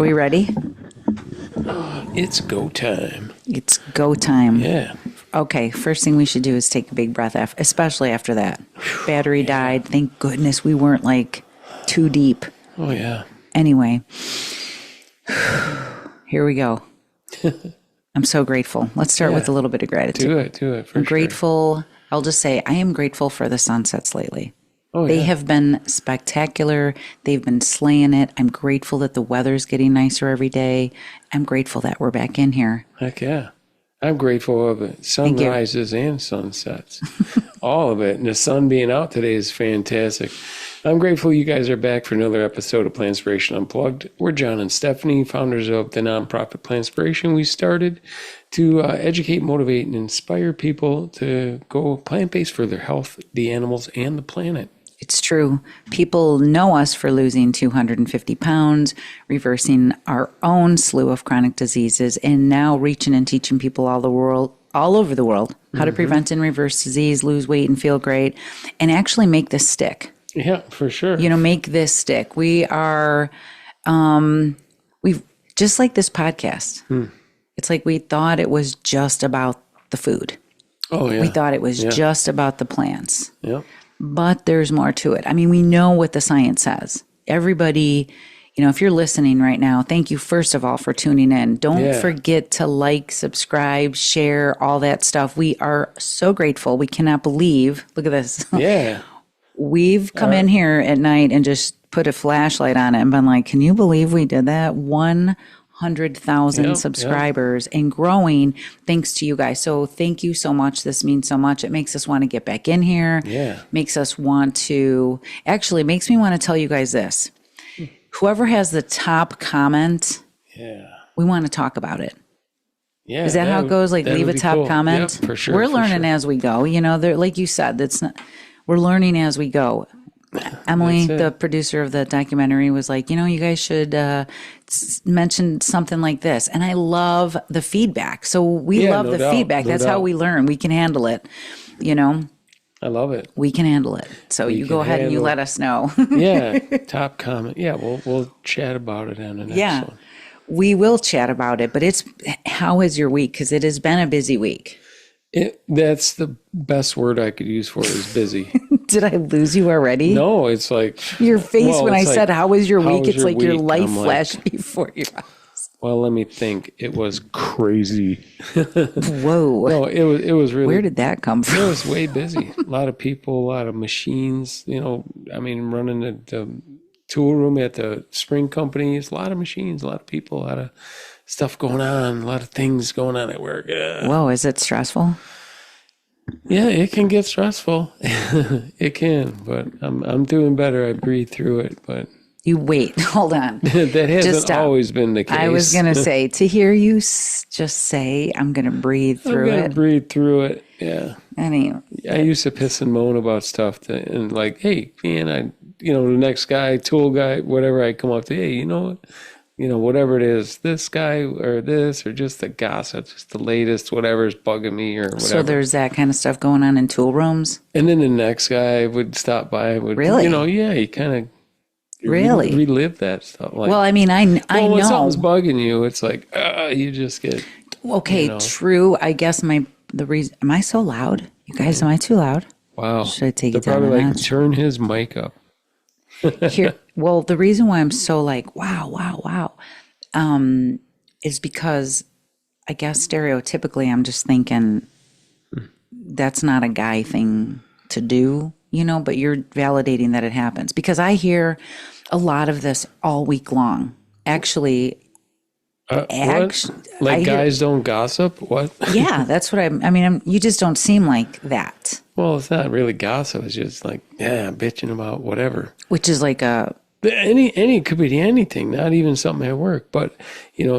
we ready? It's go time. It's go time. Yeah. Okay, first thing we should do is take a big breath, especially after that. Battery died. Thank goodness we weren't like too deep. Oh, yeah. Anyway, here we go. I'm so grateful. Let's start with a little bit of gratitude. Do it. I'm grateful. I'll just say I am grateful for the sunsets lately. Oh, They have been spectacular. They've been slaying it. I'm grateful that the weather's getting nicer every day. I'm grateful that we're back in here. Heck yeah. I'm grateful of it. Sunrises and sunsets. All of it. And the sun being out today is fantastic. I'm grateful you guys are back for another episode of Plantspiration Unplugged. We're John and Stephanie, founders of the nonprofit Plantspiration. We started to educate, motivate, and inspire people to go plant-based for their health, the animals, and the planet. It's true. People know us for losing 250 pounds, reversing our own slew of chronic diseases, and now reaching and teaching people all over the world how to prevent and reverse disease, lose weight, and feel great, and actually make this stick. Yeah, for sure. Make this stick. We are, we've just like this podcast. It's like we thought it was just about the food. Oh, yeah. We thought it was just about the plants. Yeah. But there's more to it. I mean, we know what the science says. Everybody, if you're listening right now, thank you, first of all, for tuning in. Don't forget to like, subscribe, share, all that stuff. We are so grateful. We cannot believe, look at this. Yeah. We've come in here at night and just put a flashlight on it and been like, can you believe we did that? 100,000 subscribers and growing thanks to you guys. So thank you so much. This means so much. It makes us want to get back in here. Yeah. Makes us want to, actually makes me want to tell you guys this. Whoever has the top comment, we want to talk about it. Yeah. Is that how it goes? Like leave a top comment? Yep, for sure. We're learning as we go. Like you said, we're learning as we go. Emily, the producer of the documentary, was like, you guys should mention something like this. And I love the feedback. So we love the feedback. That's how we learn. We can handle it. I love it. We can handle it. So you go ahead and you let us know. Top comment. Yeah, we'll chat about it on the next one. We will chat about it. But how is your week? Because it has been a busy week. That's the best word I could use for it, is busy. Did I lose you already? No, it's like... Your face when I said, how was your week? It's like your life I'm flashed before your eyes. Well, let me think. It was crazy. Whoa. No, it was really... Where did that come from? It was way busy. A lot of people, a lot of machines, running the tool room at the spring companies, a lot of machines, a lot of people, a lot of stuff going on, a lot of things going on at work. Whoa, is it stressful? Yeah, it can get stressful. It can, but I'm doing better. I breathe through it, but... You wait, hold on. That hasn't always been the case. I was going to say, to hear you just say, I'm going to breathe through it. I'm going to breathe through it, yeah. Anyway. I used to piss and moan about stuff and like, hey, man, the next guy, tool guy, whatever, I come up to, hey, you know what? Whatever it is, this guy or this, or just the gossip, just the latest, whatever is bugging me or whatever. So there's that kind of stuff going on in tool rooms? And then the next guy would stop by. Really? He kind of relive that stuff. Like, well, I mean, I know. When something's bugging you, it's like, you just get... Okay, true. I guess the reason... Am I so loud? You guys, am I too loud? Wow. Should I take it down probably a notch? Turn his mic up. Here, well, the reason why I'm so like, wow, is because I guess stereotypically I'm just thinking that's not a guy thing to do, but you're validating that it happens. Because I hear a lot of this all week long. Actually, guys don't gossip? What? Yeah, that's what I mean, you just don't seem like that. Well, it's not really gossip. It's just like, bitching about whatever. Which is like any could be anything, not even something at work. But,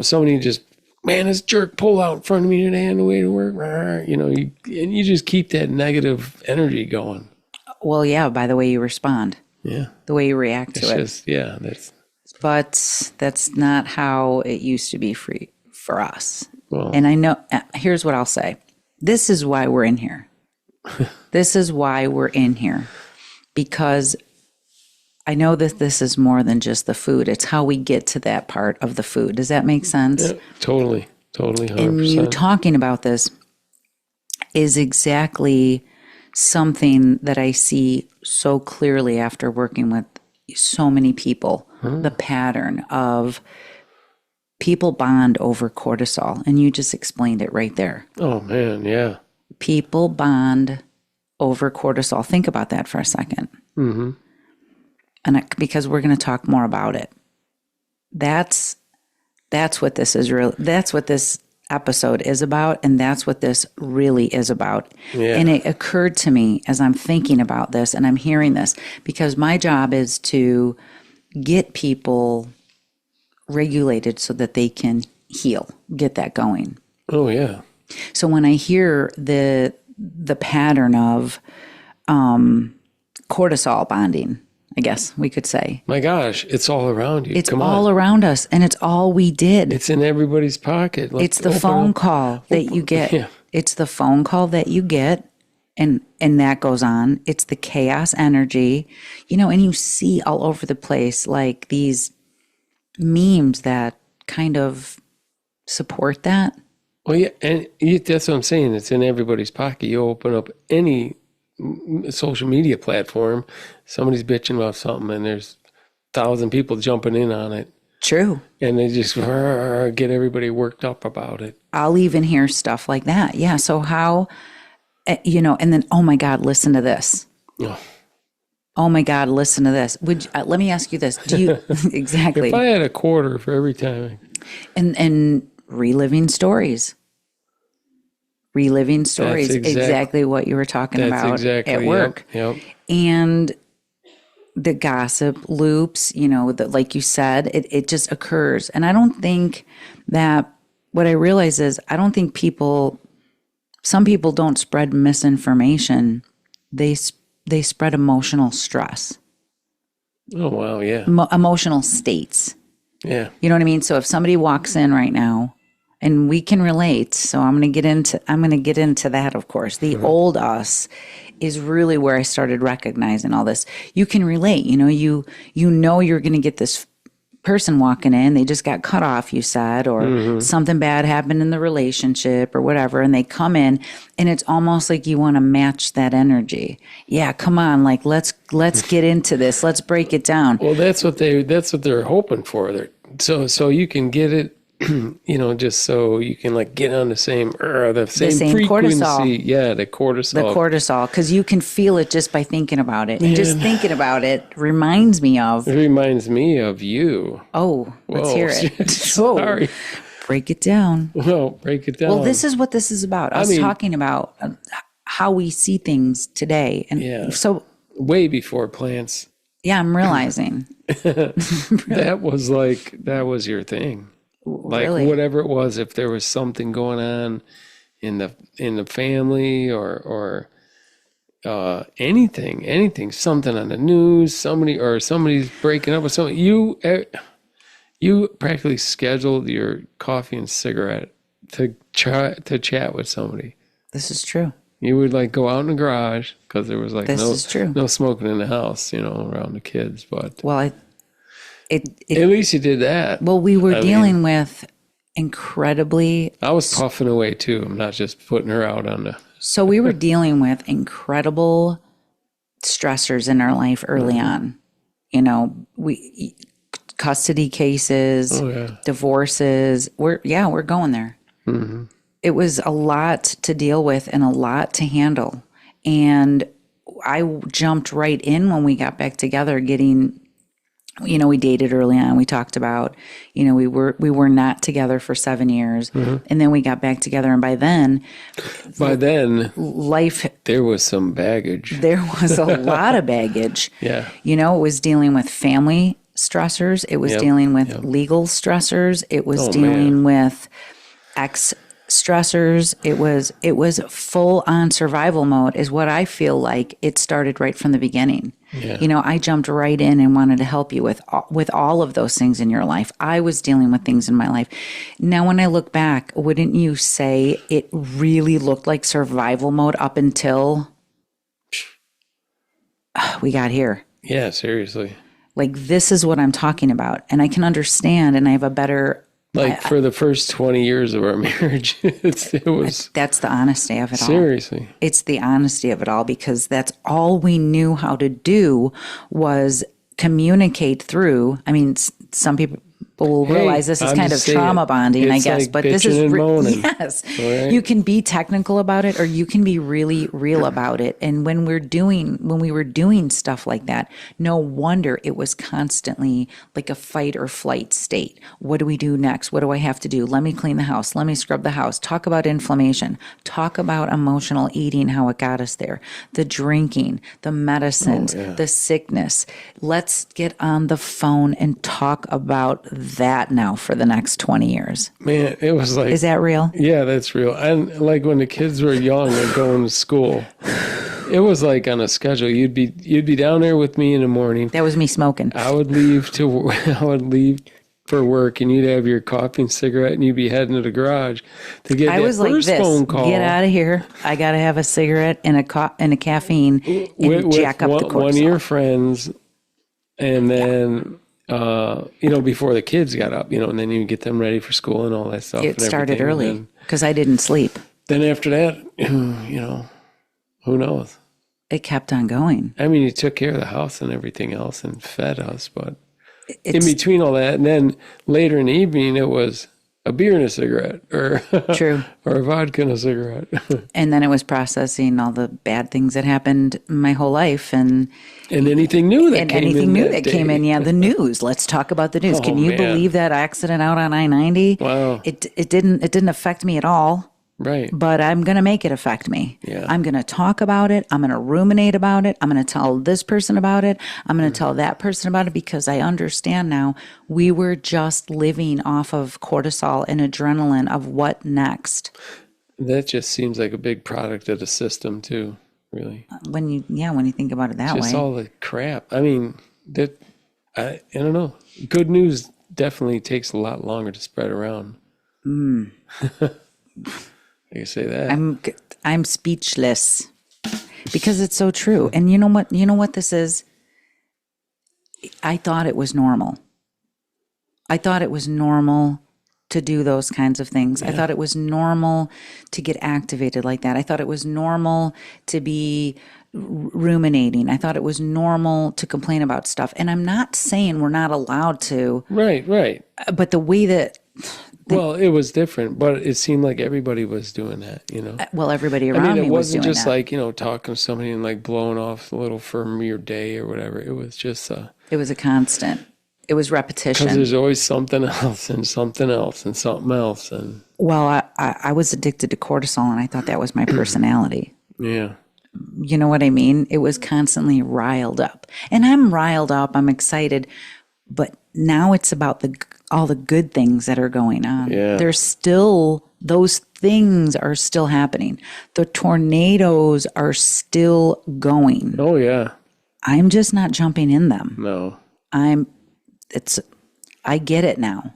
somebody just, man, this jerk pulled out in front of me today on the way to work. And you just keep that negative energy going. Well, yeah, by the way you respond. Yeah. The way you react to it. But that's not how it used to be for us. Well, and I know, here's what I'll say. This is why we're in here. This is why we're in here. Because I know that this is more than just the food. It's how we get to that part of the food. Does that make sense? Yeah, totally, 100%. And you talking about this is exactly something that I see so clearly after working with so many people. The pattern of people bond over cortisol. And you just explained it right there. Oh, man, yeah. People bond over cortisol. Think about that for a second. Mm-hmm. And because we're going to talk more about it. That's what this is really. That's what this episode is about, and that's what this really is about. Yeah. And it occurred to me as I'm thinking about this and I'm hearing this, because my job is to get people regulated so that they can heal, get that going. Oh, yeah. So when I hear the pattern of cortisol bonding, I guess we could say. My gosh, it's all around you. It's all around us, and it's all we did. It's in everybody's pocket. It's the phone call that you get. Yeah. It's the phone call that you get, and that goes on. It's the chaos energy, and you see all over the place like these memes that kind of support that. Well, yeah, and that's what I'm saying. It's in everybody's pocket. You open up any social media platform, somebody's bitching about something, and there's 1,000 people jumping in on it. True. And they just get everybody worked up about it. I'll even hear stuff like that. Yeah. So how, and then, oh my God, listen to this. Oh my God, listen to this. Let me ask you this. Do you, exactly. If I had a quarter for every time. And reliving stories. Reliving stories, exactly what you were talking about at work. Yep. And the gossip loops, like you said, it just occurs. And I don't think that, what I realize is, I don't think some people don't spread misinformation. They spread emotional stress. Oh, wow, yeah. Emotional states. Yeah. You know what I mean? So if somebody walks in right now, and we can relate. So I'm going to get into that, of course. The old us is really where I started recognizing all this. You can relate, you know you're going to get this person walking in, they just got cut off, you said, or something bad happened in the relationship or whatever, and they come in and it's almost like you want to match that energy. Yeah, come on, like let's get into this. Let's break it down. Well, that's what they're hoping for. So you can get it, just so you can like get on the same frequency. Cortisol. Yeah, the cortisol. Because you can feel it just by thinking about it. And just thinking about it reminds me of. It reminds me of you. Oh, let's hear it. Sorry. Break it down. Well, break it down. Well, this is what this is about. I was talking about how we see things today. And so. Way before plants. Yeah, I'm realizing. That was your thing. Like really? Whatever it was, if there was something going on in the family or anything, something on the news, somebody's breaking up with something, you practically scheduled your coffee and cigarette to chat with somebody. This is true. You would like go out in the garage because there was like no smoking in the house, around the kids. But well, at least you did that. Well, we were dealing with incredibly. I was puffing away too. I'm not just putting her out on the. So we were dealing with incredible stressors in our life early on. We custody cases, divorces. We're going there. Mm-hmm. It was a lot to deal with and a lot to handle. And I jumped right in when we got back together, we dated early on. We talked about, we were not together for 7 years. Mm-hmm. And then we got back together. And by then, life. There was some baggage. There was a lot of baggage. Yeah. It was dealing with family stressors. It was dealing with legal stressors. It was dealing with ex stressors. It was full on survival mode is what I feel like it started right from the beginning. Yeah. I jumped right in and wanted to help you with all of those things in your life. I was dealing with things in my life. Now, when I look back, wouldn't you say it really looked like survival mode up until we got here? Yeah, seriously. Like, this is what I'm talking about. And I can understand, and I have a better... Like, for the first 20 years of our marriage, it was... That's the honesty of it all. Seriously. It's the honesty of it all, because that's all we knew how to do was communicate through. I mean, some people will realize this is kind of trauma bonding, I guess, like but this is yes. Right? You can be technical about it, or you can be really real about it. And when we were doing stuff like that, no wonder it was constantly like a fight or flight state. What do we do next? What do I have to do? Let me clean the house. Let me scrub the house. Talk about inflammation. Talk about emotional eating, how it got us there. The drinking, the medicines, the sickness. Let's get on the phone and talk about that now for the next 20 years. Man, it was like... Is that real? Yeah, that's real. And like when the kids were young and going to school, it was like on a schedule. You'd be down there with me in the morning. That was me smoking. I would leave for work, and you'd have your coffee and cigarette, and you'd be heading to the garage to get first phone call. Get out of here. I got to have a cigarette and a caffeine and jack up the cortisol. One of your friends, and then... before the kids got up, and then you get them ready for school and all that stuff. It started early because I didn't sleep. Then after that, who knows? It kept on going. I mean, you took care of the house and everything else and fed us, but in between all that, and then later in the evening, it was a beer and a cigarette, or True. or a vodka and a cigarette. And then it was processing all the bad things that happened my whole life, and anything new that came in. Yeah, the news. Let's talk about the news. Can you believe that accident out on I-90? Wow. It didn't affect me at all. Right. But I'm going to make it affect me. Yeah. I'm going to talk about it. I'm going to ruminate about it. I'm going to tell this person about it. I'm going to tell that person about it, because I understand now we were just living off of cortisol and adrenaline of what next. That just seems like a big product of the system too, really. When you think about it that way. Just all the crap. I mean, I don't know. Good news definitely takes a lot longer to spread around. I can say that. I'm speechless, because it's so true. And you know what this is? I thought it was normal. I thought it was normal to do those kinds of things. Yeah. I thought it was normal to get activated like that. I thought it was normal to be ruminating. I thought it was normal to complain about stuff. And I'm not saying we're not allowed to. Right. But the way that... Well, it was different, but it seemed like everybody was doing that, Well, everybody around me was doing that. It wasn't just like, talking to somebody and like blowing off a little from your day or whatever. It was just... It was a constant. It was repetition. Because there's always something else and something else and something else. Well, I was addicted to cortisol, and I thought that was my personality. Yeah. You know what I mean? It was constantly riled up. And I'm riled up. I'm excited. But now it's about all the good things that are going on. Yeah. Those things are still happening. The tornadoes are still going. Oh, yeah. I'm just not jumping in them. No. I get it now.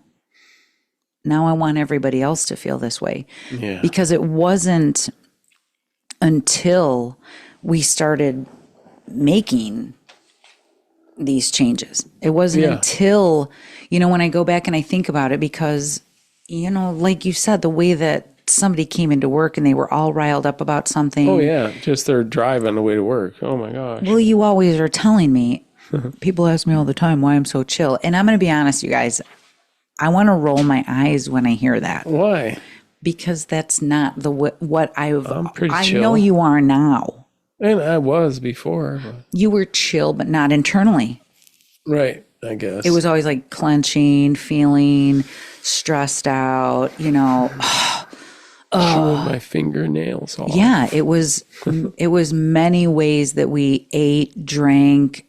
Now I want everybody else to feel this way. Yeah. Because it wasn't until we started making these changes. It wasn't until, when I go back and I think about it, because, like you said, the way that somebody came into work and they were all riled up about something. Oh, yeah. Just their drive on the way to work. Oh, my gosh. Well, you always are telling me, people ask me all the time why I'm so chill. And I'm going to be honest, you guys, I want to roll my eyes when I hear that. Why? Because that's not what I'm pretty chill. I know you are now. And I was before. But... You were chill, but not internally. Right, I guess. It was always like clenching, feeling stressed out, chewing my fingernails off. Yeah, it was many ways that we ate, drank,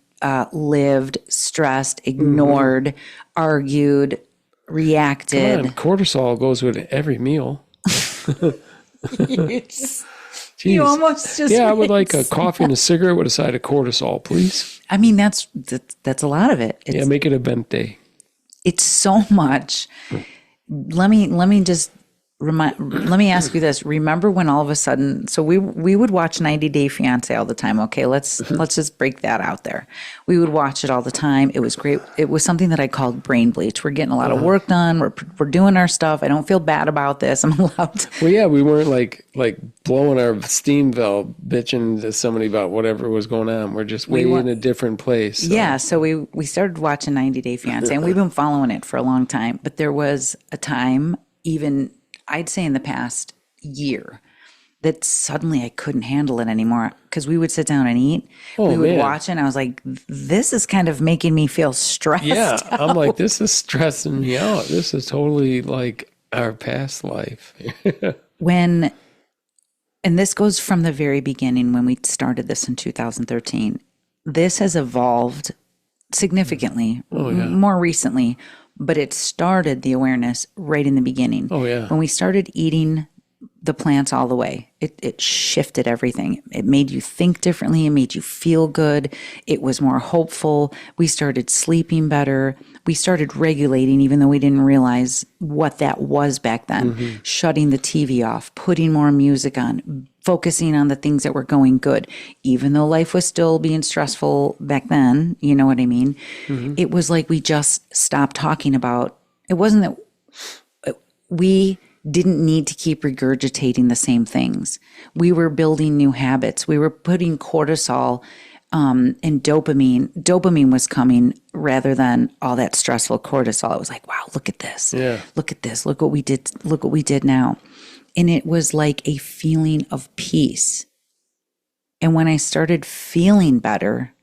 lived, stressed, ignored, argued, reacted. Come on, cortisol goes with every meal. You almost just... Yeah, I would like a coffee and a cigarette with a side of cortisol, please. I mean, that's a lot of it. Make it a bente. It's so much. Let me just let me ask you this. Remember when all of a sudden, so we would watch 90 Day Fiancé all the time. Okay, let's just break that out there. We would watch it all the time. It was great. It was something that I called brain bleach. We're getting a lot of work done. We're doing our stuff. I don't feel bad about this. I'm allowed to. Well, yeah, we weren't like blowing our steam valve, bitching to somebody about whatever was going on. We're just way in a different place. So. Yeah, so we started watching 90 Day Fiancé, and we've been following it for a long time. But there was a time, even I'd say in the past year, that suddenly I couldn't handle it anymore because we would sit down and eat. We would watch it, and I was like, this is kind of making me feel stressed. Yeah, out. I'm like, this is stressing me out. This is totally like our past life. And this goes from the very beginning when we started this in 2013. This has evolved significantly more recently, but it started the awareness right in the beginning. Oh, yeah. When we started eating the plants all the way, it shifted everything. It made you think differently. It made you feel good. It was more hopeful. We started sleeping better. We started regulating, even though we didn't realize what that was back then. Shutting the TV off, putting more music on, focusing on the things that were going good. Even though life was still being stressful back then, you know what I mean? It was like we just stopped talking about, it wasn't that we didn't need to keep regurgitating the same things. We were building new habits. We were putting cortisol and dopamine. Dopamine was coming rather than all that stressful cortisol. It was like, wow, look at this. Yeah. Look at this. Look what we did. Look what we did now. And it was like a feeling of peace. And when I started feeling better,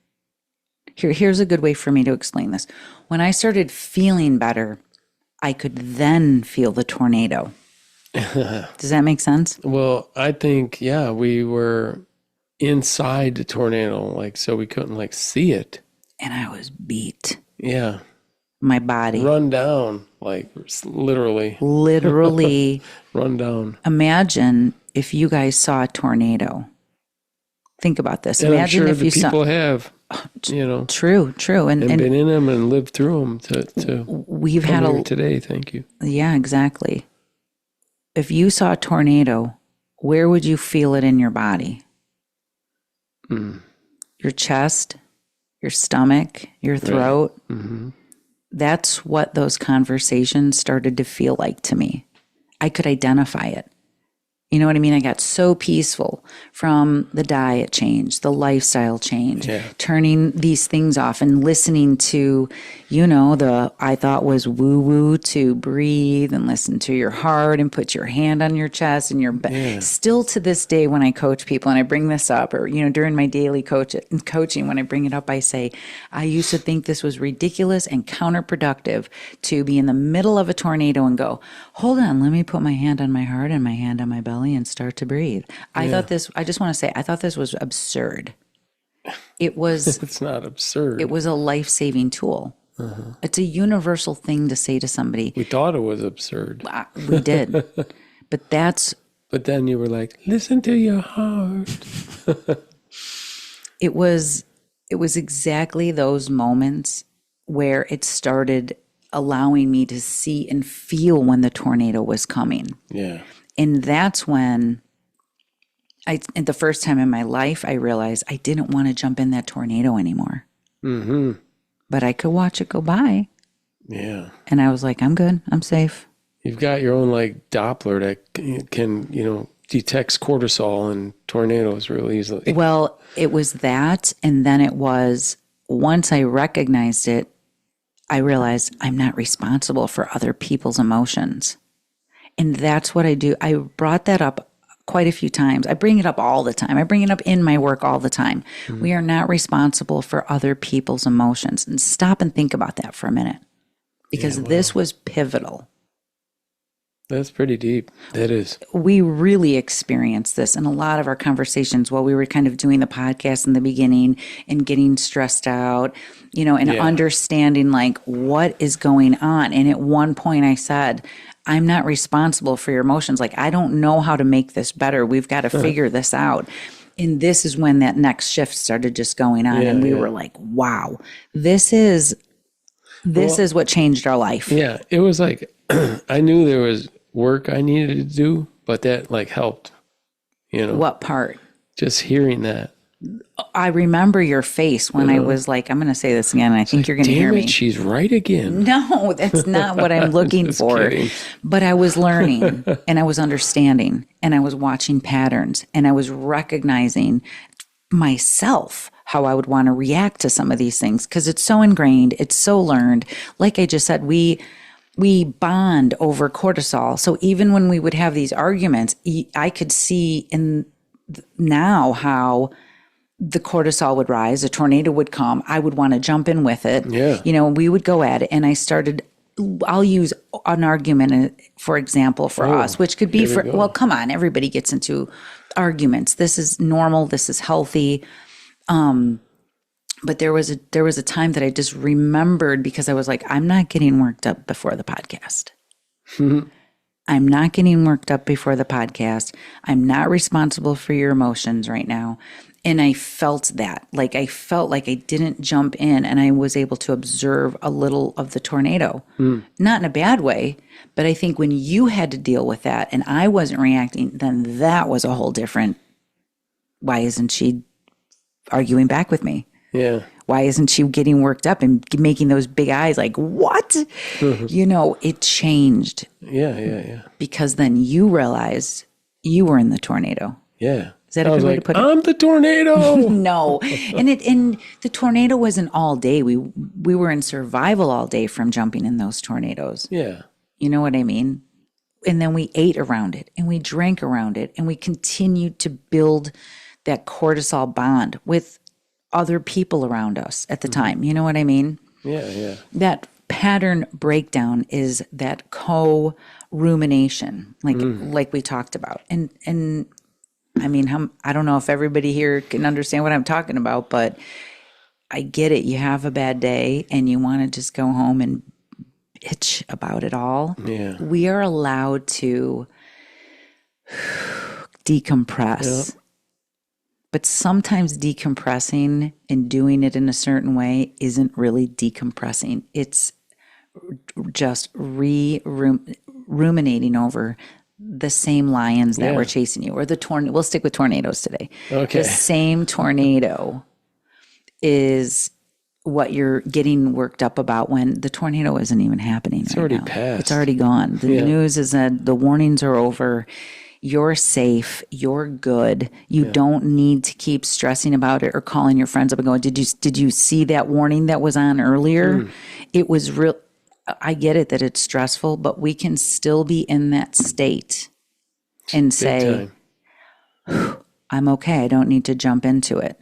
here's a good way for me to explain this. When I started feeling better, I could then feel the tornado. Does that make sense? Well, I think, yeah, we were inside the tornado, like, so we couldn't like see it. And I was beat. Yeah. My body. Run down, like literally. Literally. Run down. Imagine if you guys saw a tornado. Think about this. And Imagine I'm sure if you people saw. have, you know. True. And been in them and lived through them to we've had here today. Thank you. Yeah, exactly. If you saw a tornado, where would you feel it in your body? Your chest, your stomach, your throat. Right. That's what those conversations started to feel like to me. I could identify it. You know what I mean? I got so peaceful from the diet change, the lifestyle change, turning these things off and listening to, you know, the I thought was woo-woo to breathe and listen to your heart and put your hand on your chest and your back. Still to this day when I coach people and I bring this up, or, you know, during my daily coaching, when I bring it up, I say, I used to think this was ridiculous and counterproductive to be in the middle of a tornado and go, hold on, let me put my hand on my heart and my hand on my belly and start to breathe. I thought this, I just want to say, I thought this was absurd. It was. It's not absurd. It was a life-saving tool. It's a universal thing to say to somebody. We thought it was absurd. We did. But that's. But then you were like, listen to your heart. It was exactly those moments where it started allowing me to see and feel when the tornado was coming. Yeah. And that's when and the first time in my life, I realized I didn't want to jump in that tornado anymore. But I could watch it go by. Yeah. And I was like, I'm good. I'm safe. You've got your own like Doppler that can, you know, detects cortisol and tornadoes really easily. Well, it was that. And then it was, once I recognized it, I realized I'm not responsible for other people's emotions. And that's what I do. I brought that up quite a few times. I bring it up all the time. I bring it up in my work all the time. We are not responsible for other people's emotions. And stop and think about that for a minute. Because this was pivotal. That's pretty deep. That is. We really experienced this in a lot of our conversations while we were kind of doing the podcast in the beginning and getting stressed out, you know, and understanding like what is going on. And at one point I said, I'm not responsible for your emotions. Like, I don't know how to make this better. We've got to figure this out. And this is when that next shift started just going on. And we were like, wow, this is what changed our life. Yeah. It was like, I knew work I needed to do, but that like helped, What part? just hearing that. I remember your face when I was like, I'm going to say this again, and I think you're going to hear me. She's right again. No, that's not what I'm looking for. Kidding. But I was learning and I was understanding and I was watching patterns and I was recognizing myself how I would want to react to some of these things because it's so ingrained, it's so learned. Like I just said, we bond over cortisol. So even when we would have these arguments, I could see now how the cortisol would rise, a tornado would come, I would want to jump in with it. Yeah. We would go at it. And I'll use an argument, for example, for us, which could be well, come on, everybody gets into arguments. This is normal. This is healthy. But there was a time that I just remembered because I was like, I'm not getting worked up before the podcast. I'm not getting worked up before the podcast. I'm not responsible for your emotions right now. And I felt that. Like I felt like I didn't jump in and I was able to observe a little of the tornado. Not in a bad way, but I think when you had to deal with that and I wasn't reacting, then that was a whole different, why isn't she arguing back with me? Yeah. Why isn't she getting worked up and making those big eyes like, what? It changed. Yeah. Because then you realized you were in the tornado. Yeah. Is that a good way to put it? I'm the tornado. No. And the tornado wasn't all day. We were in survival all day from jumping in those tornadoes. Yeah. You know what I mean? And then we ate around it and we drank around it and we continued to build that cortisol bond with other people around us at the time. You know what I mean? Yeah. That pattern breakdown is that co-rumination, like we talked about. And I mean, I don't know if everybody here can understand what I'm talking about, but I get it. You have a bad day and you want to just go home and bitch about it all. Yeah. We are allowed to decompress. Yep. But sometimes decompressing and doing it in a certain way isn't really decompressing. It's just ruminating over the same lions that were chasing you, or the tornado. We'll stick with tornadoes today. Okay. The same tornado is what you're getting worked up about when the tornado isn't even happening. It's already now. passed. It's already gone. The news is that the warnings are over. You're safe. You're good. You don't need to keep stressing about it or calling your friends up and going, did you see that warning that was on earlier? It was real. I get it that it's stressful, but we can still be in that state and say, I'm okay. I don't need to jump into it.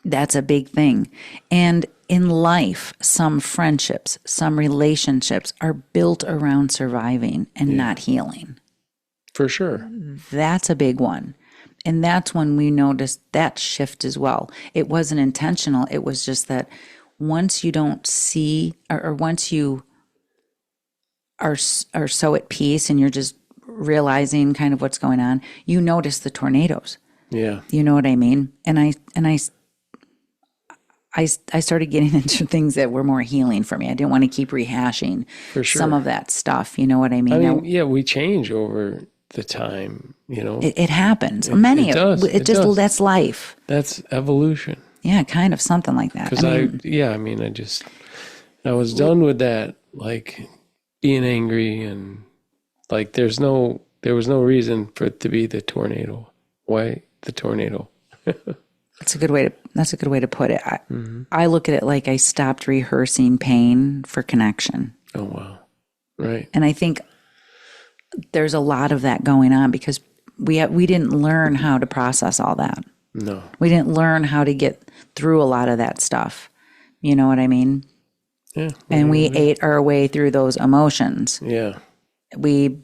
That's a big thing. And in life, some friendships, some relationships are built around surviving and not healing. For sure. That's a big one. And that's when we noticed that shift as well. It wasn't intentional. It was just that once you don't see, or once you are so at peace and you're just realizing kind of what's going on, you notice the tornadoes. Yeah. You know what I mean? And I started getting into things that were more healing for me. I didn't want to keep rehashing some of that stuff. You know what I mean? We change over the time, It happens. That's life. That's evolution. Yeah, kind of something like that. Because I was done with that, like being angry and like there was no reason for it to be the tornado. Why the tornado? That's a good way to put it. I look at it like I stopped rehearsing pain for connection. Oh wow. Right. And I think there's a lot of that going on because we didn't learn how to process all that. No. We didn't learn how to get through a lot of that stuff. You know what I mean? Yeah. And we ate our way through those emotions. Yeah. We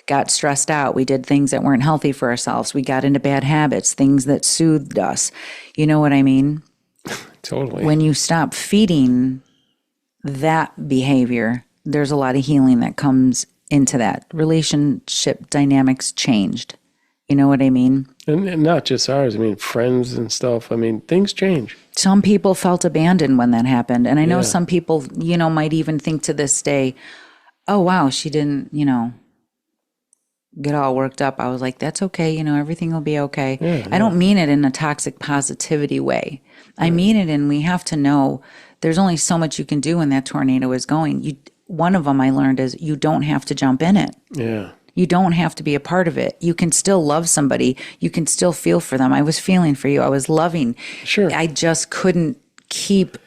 got stressed out. We did things that weren't healthy for ourselves. We got into bad habits, things that soothed us. You know what I mean? Totally. When you stop feeding that behavior, there's a lot of healing that comes into that. Relationship dynamics changed. You know what I mean? And not just ours. I mean, friends and stuff. I mean, things change. Some people felt abandoned when that happened. And I know some people, might even think to this day, oh, wow, she didn't, get all worked up. I was like, that's okay. Everything will be okay. Yeah, I don't mean it in a toxic positivity way. I mean it in we have to know there's only so much you can do when that tornado is going. One of them I learned is you don't have to jump in it. Yeah. You don't have to be a part of it. You can still love somebody. You can still feel for them. I was feeling for you. I was loving. Sure. I just couldn't keep.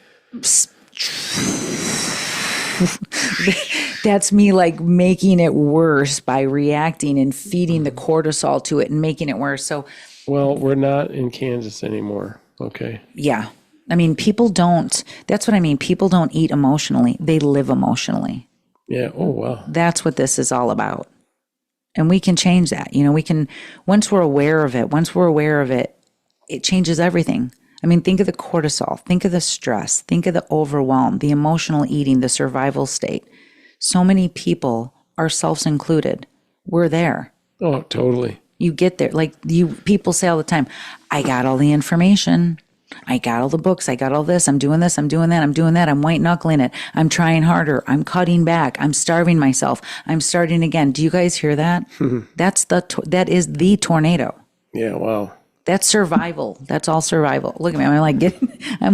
That's me like making it worse by reacting and feeding the cortisol to it and making it worse. So, well, we're not in Kansas anymore. Okay. yeah. I mean, that's what I mean. People don't eat emotionally. They live emotionally. Yeah. Oh, wow. That's what this is all about. And we can change that. Once we're aware of it, it changes everything. I mean, think of the cortisol, think of the stress, think of the overwhelm, the emotional eating, the survival state. So many people, ourselves included, we're there. Oh, totally. You get there. Like people say all the time, I got all the information. I got all the books. I got all this. I'm doing this. I'm doing that. I'm doing that. I'm white knuckling it. I'm trying harder. I'm cutting back. I'm starving myself. I'm starting again. Do you guys hear that? That is the tornado. Yeah. Wow. That's survival. That's all survival. Look at me. I'm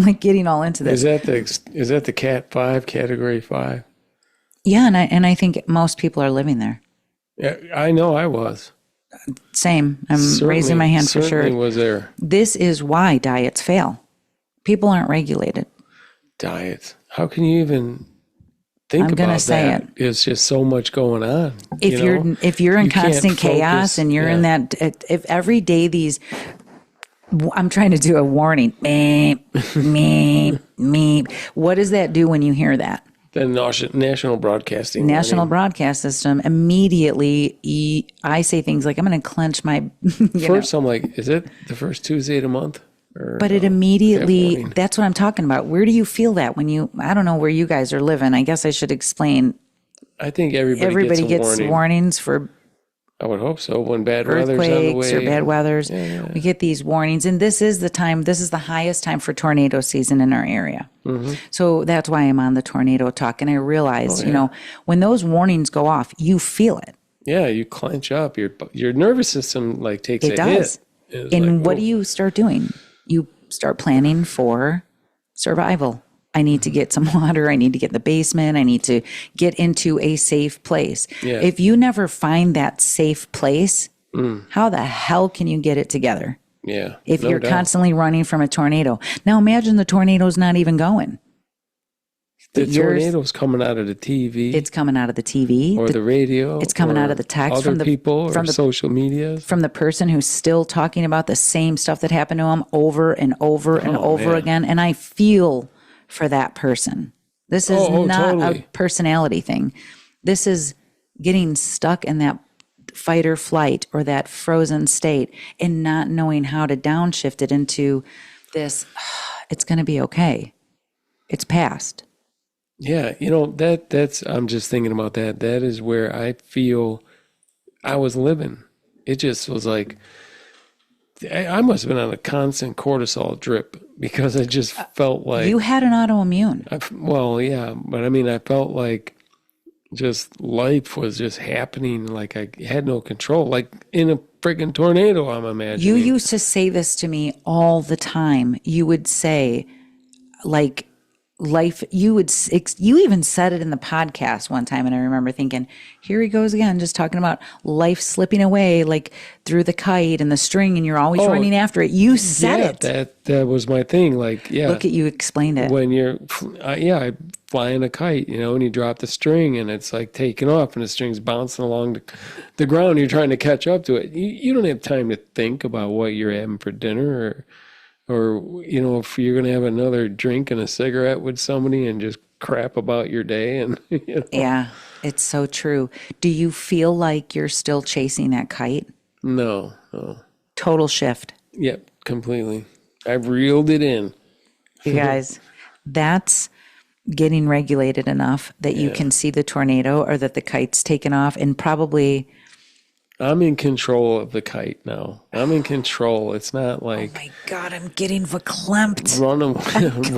like getting all into this. Is that the Cat 5, Category 5? Yeah, and I think most people are living there. Yeah, I know I was. Same. I'm raising my hand for sure. Certainly was there. This is why diets fail. People aren't regulated. Diets. How can you even think about that? I'm going to say it. It's just so much going on. If you're in constant chaos and you're in that, if every day I'm trying to do a warning. Meep, meep, meep. What does that do when you hear that? The National Broadcasting. National Broadcast System, immediately I say things like, I'm going to clench my... First, I'm like, is it the first Tuesday of the month? But it immediately, that's what I'm talking about. Where do you feel that when I don't know where you guys are living. I guess I should explain. I think everybody gets warnings for... I would hope so. When bad weather's on the earthquakes way. or bad weathers, we get these warnings. And this is the highest time for tornado season in our area. Mm-hmm. So that's why I'm on the tornado talk. And I realized, when those warnings go off, you feel it. Yeah, you clench up. Your nervous system takes a hit. And what do you start doing? You start planning for survival. I need to get some water. I need to get in the basement. I need to get into a safe place. Yeah. If you never find that safe place, how the hell can you get it together? Yeah. If you're constantly running from a tornado. Now imagine the tornado's not even going. The tornado's coming out of the TV. It's coming out of the TV. Or the radio. It's coming out of the text from the people from the social media. From the person who's still talking about the same stuff that happened to them over and over and over again. And I feel for that person. This is not totally. A personality thing. This is getting stuck in that fight or flight or that frozen state and not knowing how to downshift it into this, it's going to be okay. It's past. Yeah, that's I'm just thinking about that. That is where I feel I was living. It just was like I must have been on a constant cortisol drip because I just felt like... You had an autoimmune. But I mean, I felt like just life was just happening like I had no control, like in a friggin' tornado, I'm imagining. You used to say this to me all the time. You would say, like... life, you even said it in the podcast one time, and I remember thinking, here he goes again, just talking about life slipping away like through the kite and the string, and you're always running after it. You said it. That was my thing. Like, yeah. Look at you, explained it. When you're, I fly in a kite, and you drop the string, and it's like taking off, and the string's bouncing along the ground. You're trying to catch up to it. You don't have time to think about what you're having for dinner or if you're going to have another drink and a cigarette with somebody and just crap about your day. And Yeah, it's so true. Do you feel like you're still chasing that kite? No. Total shift. Yep, completely. I've reeled it in. You guys, that's getting regulated enough that you can see the tornado or that the kite's taken off, and probably... I'm in control of the kite now. I'm in control. It's not like... Oh my God, I'm getting verklempt.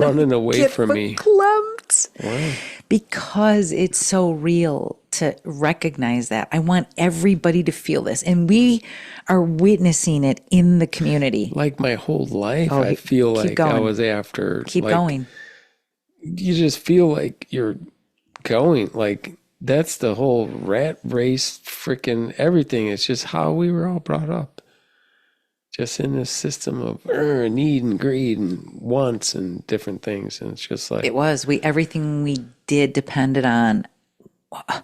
Running away from me. Verklempt. Wow. Because it's so real to recognize that. I want everybody to feel this. And we are witnessing it in the community. Like my whole life, I feel like going. I was after. Keep like, going. You just feel like you're going. Like, that's the whole rat race, freaking everything. It's just how we were all brought up. Just in this system of need and greed and wants and different things. And it's just like... It was. Everything we did depended on...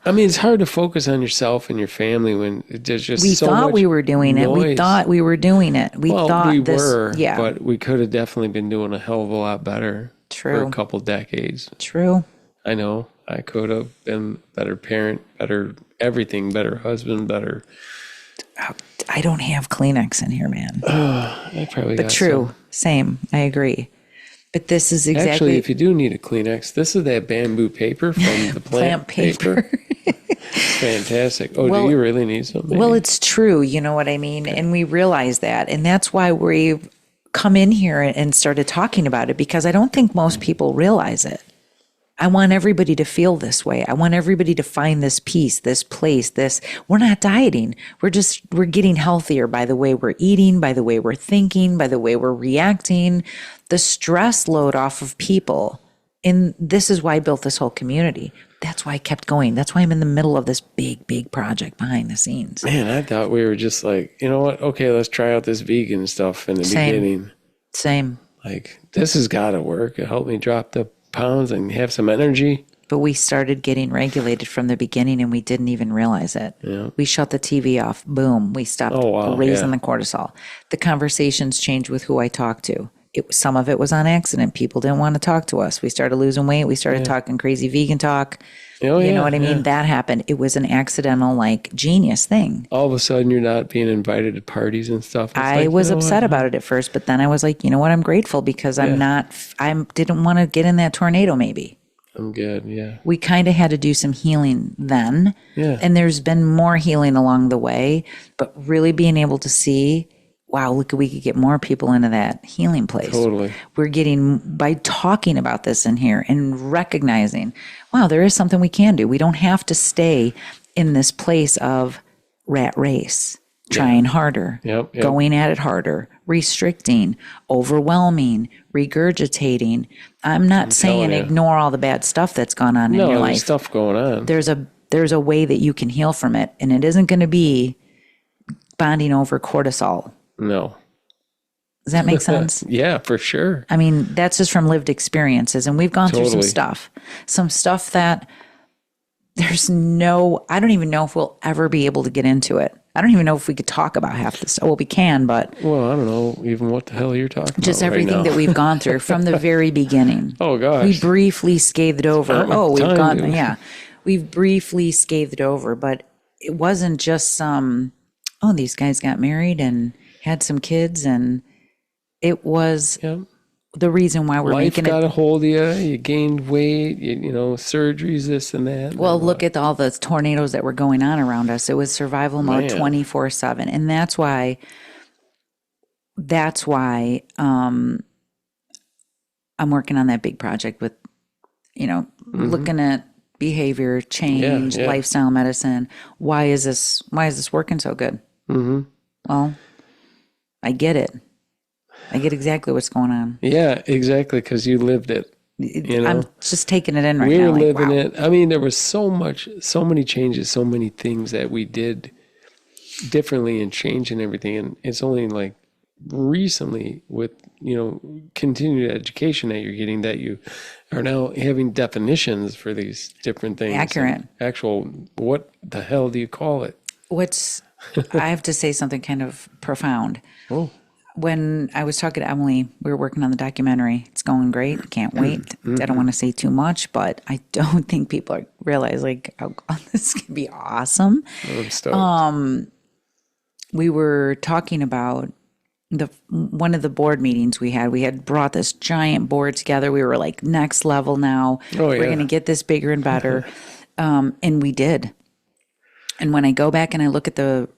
I mean, it's hard to focus on yourself and your family when there's just so much we thought we were doing it. We thought we were doing it. We were, yeah. But we could have definitely been doing a hell of a lot better. True. For a couple decades. True. I know. I could have been a better parent, better everything, better husband, better... I don't have Kleenex in here, man. I probably got true. some. Same. I agree. But this is exactly... Actually, if you do need a Kleenex, this is that bamboo paper from the plant paper. It's fantastic. Oh, do you really need something? Well, it's true. You know what I mean? Okay. And we realize that. And that's why we've come in here and started talking about it, because I don't think most people realize it. I want everybody to feel this way. I want everybody to find this peace, this place, we're not dieting. We're getting healthier by the way we're eating, by the way we're thinking, by the way we're reacting, the stress load off of people. And this is why I built this whole community. That's why I kept going. That's why I'm in the middle of this big, big project behind the scenes. Man, I thought we were just like, you know what? Okay, let's try out this vegan stuff in the beginning. Same. Like, this has got to work. It helped me drop the pounds and have some energy. But we started getting regulated from the beginning and we didn't even realize it. Yeah. We shut the TV off. Boom. We stopped raising the cortisol. The conversations changed with who I talked to. Some of it was on accident. People didn't want to talk to us. We started losing weight. We started talking crazy vegan talk. You know what I mean? That happened. It was an accidental, genius thing. All of a sudden, you're not being invited to parties and stuff. I was upset about it at first, but then I was like, you know what? I'm grateful because I didn't want to get in that tornado maybe. I'm good, yeah. We kind of had to do some healing then. Yeah. And there's been more healing along the way, but really being able to see, wow, look, we could get more people into that healing place. Totally. We're getting, by talking about this in here and recognizing, wow, there is something we can do. We don't have to stay in this place of rat race, trying harder, going at it harder, restricting, overwhelming, regurgitating. I'm not saying ignore all the bad stuff that's gone on in your life. No, there's stuff going on. There's a way that you can heal from it, and it isn't going to be bonding over cortisol. No. Does that make sense? Yeah, for sure. I mean, that's just from lived experiences. And we've gone through some stuff that I don't even know if we'll ever be able to get into it. I don't even know if we could talk about half this stuff. Well, we can, but. Well, I don't know even what the hell you're talking about. Just everything that we've gone through from the very beginning. Oh, gosh. We briefly scathed over. We've briefly scathed over, but it wasn't just these guys got married and had some kids, and it was the reason why we're making it. Life got a hold of you. You gained weight. Surgeries, this and that. Well, look at all the tornadoes that were going on around us. It was survival mode 24/7, and that's why. I'm working on that big project with, looking at behavior change, lifestyle medicine. Why is this working so good? Mm-hmm. Well, I get it. I get exactly what's going on. Yeah, exactly, because you lived it. I'm just taking it in right now. We're living it. I mean, there was so many changes, so many things that we did differently and changing everything. And it's only recently with, continued education that you're getting that you are now having definitions for these different things. Accurate. What the hell do you call it? I have to say something kind of profound. Oh. When I was talking to Emily, we were working on the documentary. It's going great. Can't wait. Mm-hmm. I don't want to say too much, but I don't think people realize this could be awesome. I'm stoked. We were talking about one of the board meetings we had. We had brought this giant board together. We were like, next level now. We're going to get this bigger and better. And we did. And when I go back and I look at the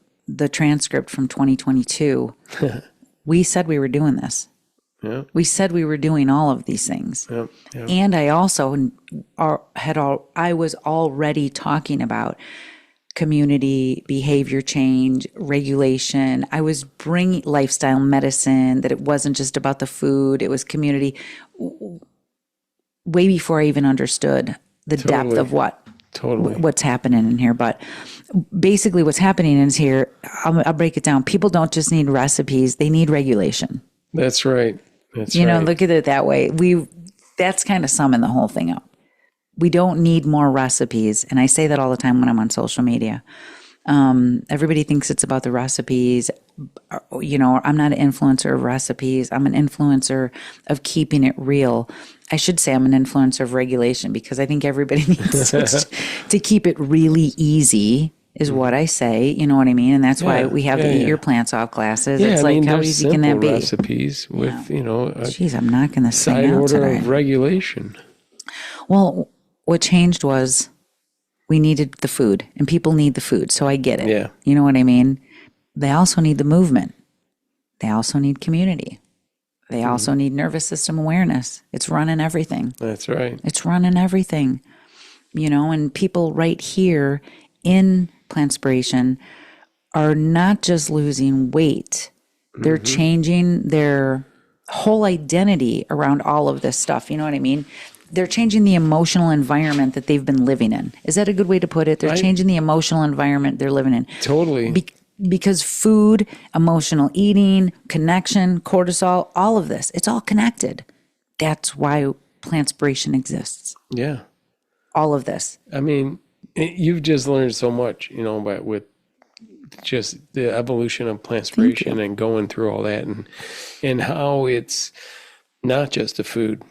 transcript from 2022, we said we were doing this. Yeah. We said we were doing all of these things. Yeah. Yeah. And I also I was already talking about community, behavior change, regulation. I was bringing lifestyle medicine, that it wasn't just about the food, it was community, way before I even understood the depth of what's happening in here. But basically what's happening is here, I'll break it down. People don't just need recipes, they need regulation. That's right. You know, look at it that way. That's kind of summing the whole thing up. We don't need more recipes. And I say that all the time when I'm on social media. Everybody thinks it's about the recipes. You know, I'm not an influencer of recipes. I'm an influencer of keeping it real. I should say I'm an influencer of regulation, because I think everybody needs to keep it really easy, is what I say. You know what I mean? And that's why we have the Eat Your Plants Off classes. Yeah, it's like, how easy can that be? Recipes with, you know, Jeez, I'm knocking this thing side out order today. of regulation. Well, what changed was we needed the food, and people need the food. So I get it. Yeah. You know what I mean? They also need the movement. They also need community. They also need nervous system awareness. It's running everything. That's right. It's running everything. You know, and people right here in Plantspiration are not just losing weight. They're changing their whole identity around all of this stuff. You know what I mean? They're changing the emotional environment that they've been living in. Is that a good way to put it? They're changing the emotional environment they're living in. Totally. Because food, emotional eating, connection, cortisol, all of this, it's all connected. That's why Plantspiration exists. Yeah. All of this. I mean, you've just learned so much, you know, but with just the evolution of Plantspiration and going through all that, and how it's not just the food.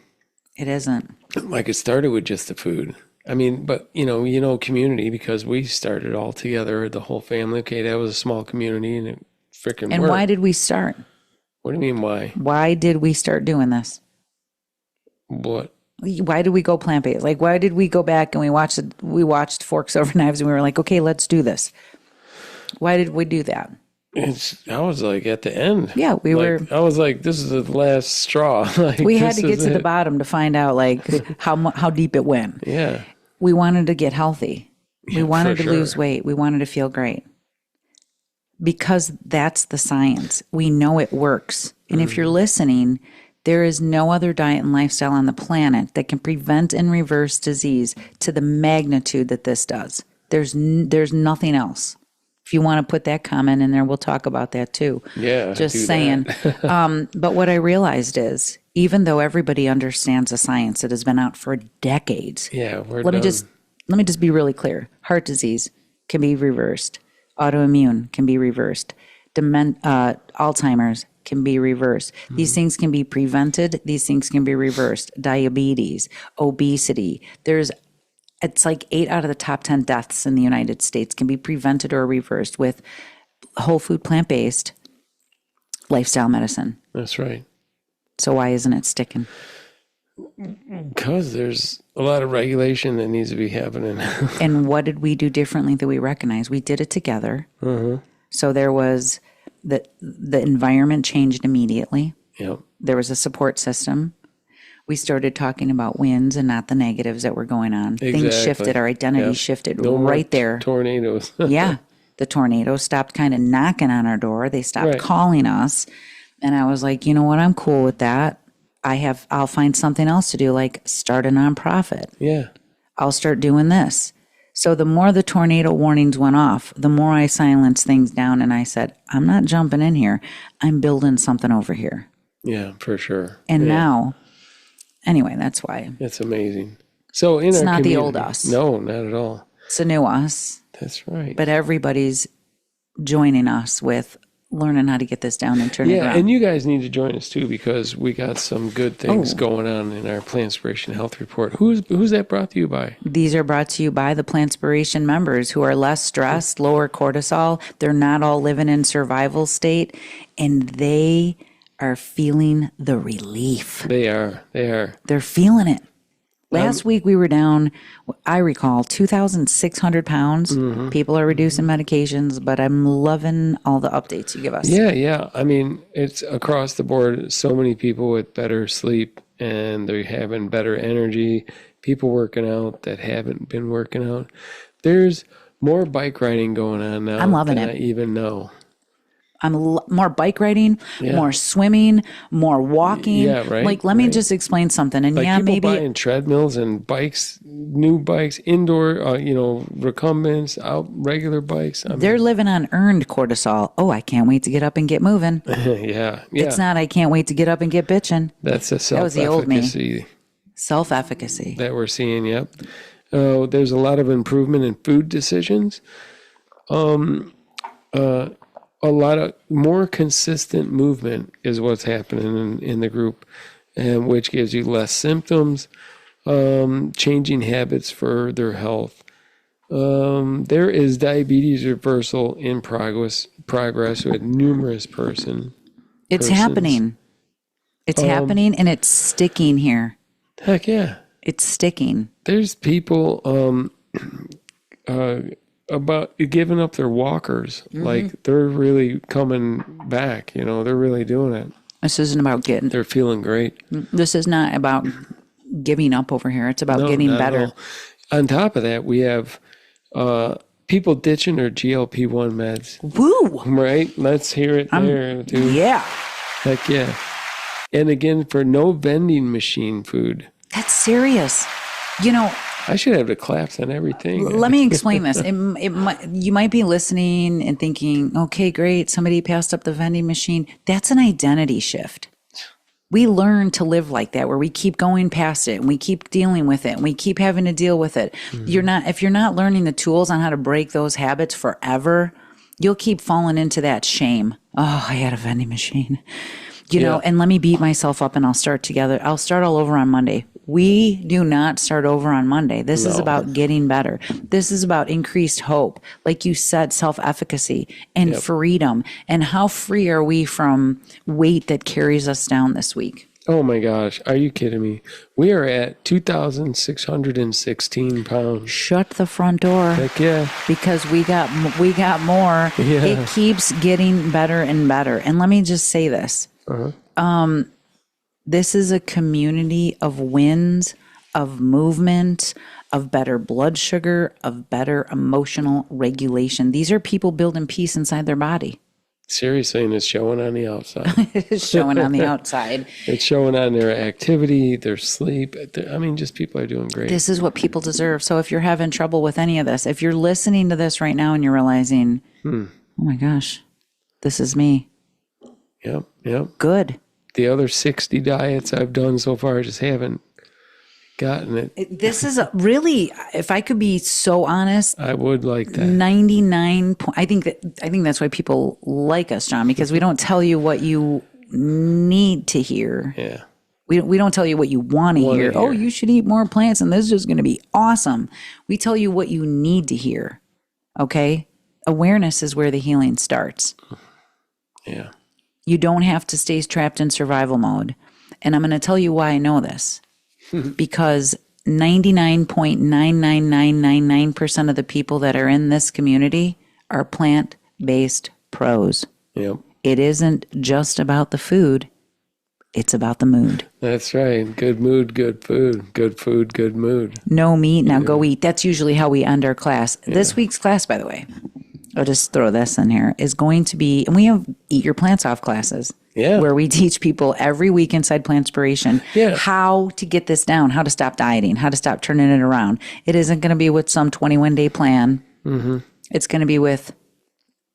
It isn't. Like, it started with just the food. I mean, but you know, community, because we started all together, the whole family. Okay, that was a small community, and it freaking And worked. why did we start? What do you mean, why? Why did we start doing this? What? Why did we go plant-based? Like, why did we go back and we watched Forks Over Knives, and we were like, okay, let's do this. Why did we do that? I was like at the end. Yeah, I was like, this is the last straw. Like, we had to get to the bottom to find out like how deep it went. Yeah. We wanted to get healthy. We wanted to sure. lose weight. We wanted to feel great. Because that's the science. We know it works. And if you're listening, there is no other diet and lifestyle on the planet that can prevent and reverse disease to the magnitude that this does. There's nothing else. If you want to put that comment in there, we'll talk about that too. Yeah. Just saying. But what I realized is, even though everybody understands the science that has been out for decades. Yeah, let me just be really clear. Heart disease can be reversed. Autoimmune can be reversed. Alzheimer's can be reversed. These things can be prevented. These things can be reversed. Diabetes, obesity. It's like 8 out of the top 10 deaths in the United States can be prevented or reversed with whole food, plant-based lifestyle medicine. That's right. So why isn't it sticking? Because there's a lot of regulation that needs to be happening. And what did we do differently that we recognize? We did it together. So there was the environment changed immediately. Yep. There was a support system. We started talking about wins and not the negatives that were going on. Exactly. Things shifted. Our identity shifted right there. Tornadoes. Yeah. The tornadoes stopped kind of knocking on our door. They stopped calling us. And I was like, you know what? I'm cool with that. I'll find something else to do, like start a nonprofit. Yeah. I'll start doing this. So the more the tornado warnings went off, the more I silenced things down, and I said, I'm not jumping in here. I'm building something over here. Yeah, for sure. And now, anyway, that's why. It's amazing. So it's not the old us. No, not at all. It's a new us. That's right. But everybody's joining us with learning how to get this down and turn it around. Yeah, and you guys need to join us too, because we got some good things going on in our Plantspiration Health Report. Who's that brought to you by? These are brought to you by the Plantspiration members who are less stressed, lower cortisol. They're not all living in survival state, and they are feeling the relief. They are. They're feeling it. Last week we were down, I recall, 2,600 pounds. People are reducing medications, but I'm loving all the updates you give us. Yeah. I mean, it's across the board. So many people with better sleep and they're having better energy. People working out that haven't been working out. There's more bike riding going on now. I'm loving than it. I even know. More bike riding, more swimming, more walking. Yeah, right. Like, let me just explain something. And Like people maybe buying treadmills and bikes, new bikes, indoor, recumbents, out regular bikes. they're living on earned cortisol. Oh, I can't wait to get up and get moving. Yeah. It's not, I can't wait to get up and get bitching. That's a That was the old me. self-efficacy Self-efficacy. that we're seeing. Yep. There's a lot of improvement in food decisions. A lot of more consistent movement is what's happening in the group, and which gives you less symptoms, changing habits for their health. There is diabetes reversal in progress with numerous persons. It's happening. It's happening, and it's sticking here. Heck yeah. It's sticking. There's people about giving up their walkers. Like they're really coming back, they're really doing it. This isn't about getting, They're feeling great. this is not about giving up over here. It's about getting not at better. all. On top of that, we have people ditching their GLP-1 meds. Woo! Right? Let's hear it there, dude. Yeah. Heck yeah. And again, for no vending machine food. That's serious. I should have the claps on everything. Let me explain this. You might be listening and thinking, okay, great, somebody passed up the vending machine. That's an identity shift. We learn to live like that, where we keep going past it and we keep dealing with it and we keep having to deal with it. If you're not learning the tools on how to break those habits forever, you'll keep falling into that shame. Oh, I had a vending machine. And let me beat myself up and I'll start all over on Monday. We do not start over on Monday. This is about getting better. This is about increased hope. Like you said, self-efficacy and freedom. And how free are we from weight that carries us down this week? Oh my gosh. Are you kidding me? We are at 2,616 pounds. Shut the front door. Heck yeah. Because we got more. Yeah. It keeps getting better and better. And let me just say this. This is a community of wins, of movement, of better blood sugar, of better emotional regulation. These are people building peace inside their body. Seriously, and it's showing on the outside. It's showing on the outside. It's showing on their activity, their sleep. Just people are doing great. This is what people deserve. So if you're having trouble with any of this, if you're listening to this right now and you're realizing, oh my gosh, this is me. Yep. Good. The other 60 diets I've done so far just haven't gotten it. This is really, if I could be so honest, I would like that. 99. I think that's why people like us, John, because we don't tell you what you need to hear. Yeah. We don't tell you what you want to hear. Oh, you should eat more plants and this is going to be awesome. We tell you what you need to hear. Okay? Awareness is where the healing starts. Yeah. You don't have to stay trapped in survival mode. And I'm going to tell you why I know this. Because 99.99999% of the people that are in this community are plant-based pros. Yep. It isn't just about the food. It's about the mood. That's right. Good mood, good food. Good food, good mood. No meat, now go eat. That's usually how we end our class. Yeah. This week's class, by the way, I'll just throw this in here, is going to be, and we have Eat Your Plants Off classes. Yeah. Where we teach people every week inside Plantspiration how to get this down, how to stop dieting, how to stop turning it around. It isn't going to be with some 21-day plan. Mm-hmm. It's going to be with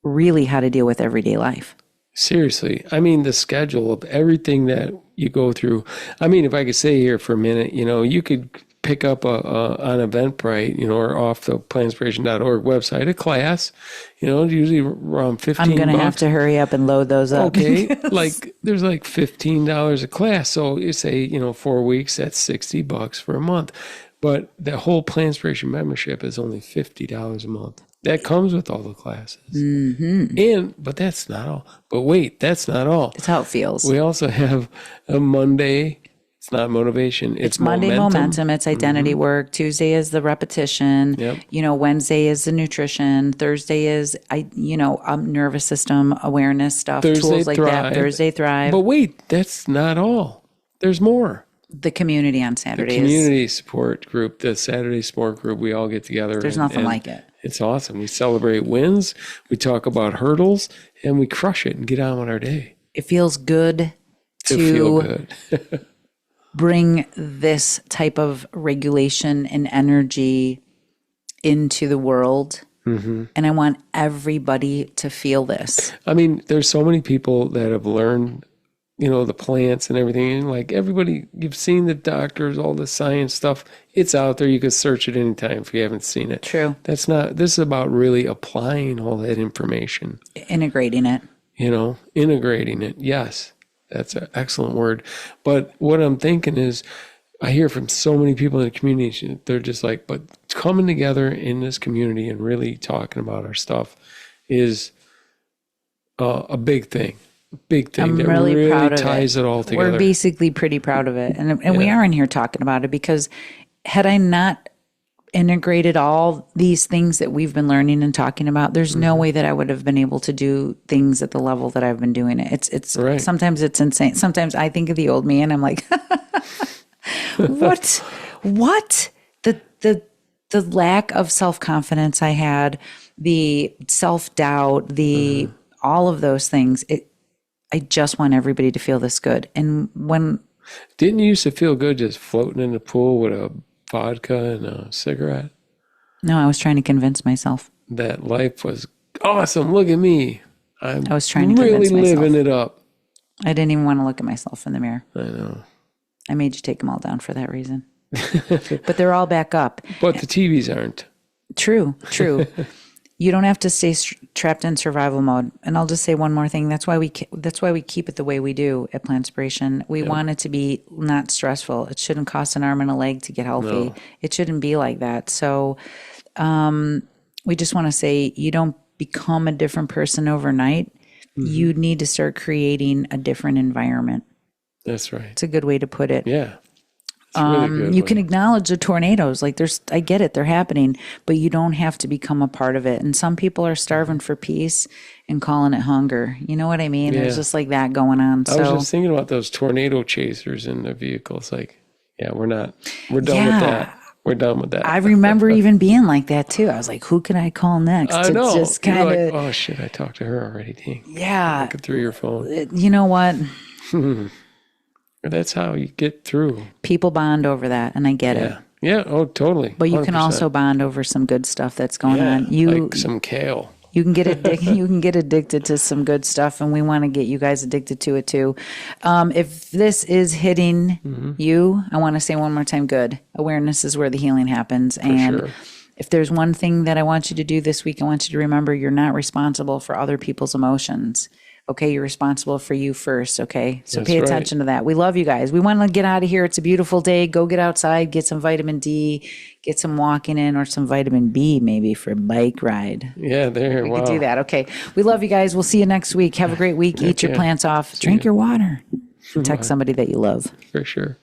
really how to deal with everyday life. Seriously. The schedule of everything that you go through. If I could stay here for a minute, you could pick up on Eventbrite, or off the plantspiration.org website, a class, usually around $15. I'm going to have to hurry up and load those up. Okay. There's like $15 a class. So you say, 4 weeks, that's $60 for a month. But the whole Plantspiration membership is only $50 a month. That comes with all the classes. Mm-hmm. But that's not all. But wait, that's not all. That's how it feels. We also have a Monday It's not motivation. It's Monday momentum. It's identity work. Tuesday is the repetition. Yep. Wednesday is the nutrition. Thursday is nervous system awareness stuff, Thursday tools like thrive. that. Thursday thrive. But wait, that's not all. There's more. The community on Saturdays. The community support group, the Saturday sport group, we all get together. There's nothing like it. It's awesome. We celebrate wins. We talk about hurdles, and we crush it and get on with our day. It feels good to feel good. bring this type of regulation and energy into the world. Mm-hmm. And I want everybody to feel this. I mean, there's so many people that have learned, the plants and everything. And like everybody, you've seen the doctors, all the science stuff. It's out there. You can search it anytime if you haven't seen it. True. This is about really applying all that information. Integrating it. Integrating it. Yes. That's an excellent word. But what I'm thinking is, I hear from so many people in the community, they're just like, but coming together in this community and really talking about our stuff is a big thing. Big thing. I'm that really proud of ties it all together. We're basically pretty proud of it. And we are in here talking about it because had I not integrated all these things that we've been learning and talking about, there's no way that I would have been able to do things at the level that I've been doing it. It's right. Sometimes it's insane. Sometimes I think of the old me and I'm like, what the lack of self-confidence I had, the self-doubt, all of those things. I just want everybody to feel this good. And didn't you used to feel good just floating in the pool with a vodka and a cigarette? No, I was trying to convince myself that life was awesome. Look at me. I was trying to really convince myself. living it up. I didn't even want to look at myself in the mirror. I know. I made you take them all down for that reason. But they're all back up. But the TVs aren't. True. You don't have to stay trapped in survival mode. And I'll just say one more thing. That's why we keep it the way we do at Plantspiration. We want it to be not stressful. It shouldn't cost an arm and a leg to get healthy. No. It shouldn't be like that. So we just want to say you don't become a different person overnight. Mm-hmm. You need to start creating a different environment. That's right. It's a good way to put it. Yeah. Really you can acknowledge the tornadoes. Like I get it, they're happening, but you don't have to become a part of it. And some people are starving for peace and calling it hunger. You know what I mean? Yeah. There's just like that going on. I was just thinking about those tornado chasers in the vehicles. Like, we're done with that. We're done with that. I remember even being like that too. I was like, who can I call next? I know. It's just kind of, oh shit, I talked to her already. Dang. Yeah. Looking through your phone. You know what? That's how you get through. People bond over that, and I get it. Yeah. Oh, totally. But you can also bond over some good stuff that's going on. Like some kale. You can get addicted. You can get addicted to some good stuff, and we want to get you guys addicted to it too. If this is hitting you, I want to say one more time: good awareness is where the healing happens. And if there's one thing that I want you to do this week, I want you to remember you're not responsible for other people's emotions. Okay, you're responsible for you first, okay? So pay attention to that. We love you guys. We want to get out of here. It's a beautiful day. Go get outside, get some vitamin D, get some walking in, or some vitamin B maybe for a bike ride. Yeah, there. We could do that. Okay. We love you guys. We'll see you next week. Have a great week. Eat your plants off. Drink your water. Text somebody that you love. For sure.